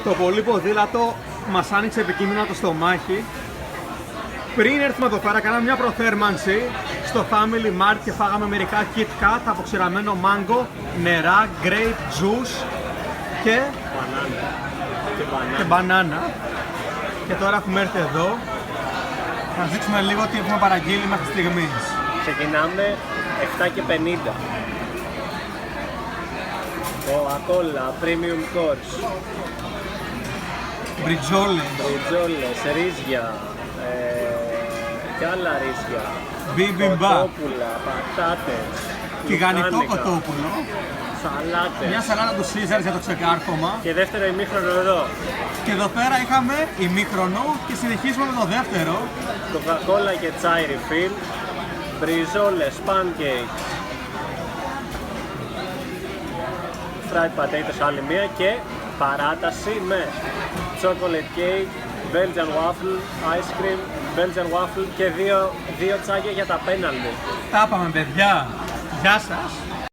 Το πολύ ποδήλατο μας άνοιξε επικίνδυνα το στομάχι. Πριν έρθουμε εδώ πέρα, κάναμε μια προθέρμανση στο Family Mart και φάγαμε μερικά Kit Kat, αποξηραμένο μάγκο, νερά, grape juice και μπανάνα. Και τώρα έχουμε έρθει εδώ. Θα σας δείξουμε λίγο τι έχουμε παραγγείλει μέχρι στιγμής. Ξεκινάμε 7,50. Coca-Cola, Premium Course, Μπριτζόλες, ρύζια, και άλλα ρύζια, μπιμπιμπά, κοτόπουλα, πατάτες, τηγανιτό λουκάνικα, κοτόπουλο, σαλάτες, μια σαλάτα του Caesar για το ξεκάρφωμα. και δεύτερο ημίχρονο εδώ. Και εδώ πέρα είχαμε ημίχρονο και συνεχίζουμε με το δεύτερο. Coca-Cola και τσάι refill, μπριζόλες, pancake, fried potatoes άλλη μία και παράταση με chocolate cake, Belgian waffle, ice cream, Belgian waffle και δύο τσάκια για τα πέναλτι. Τα είπαμε παιδιά. Γεια σας.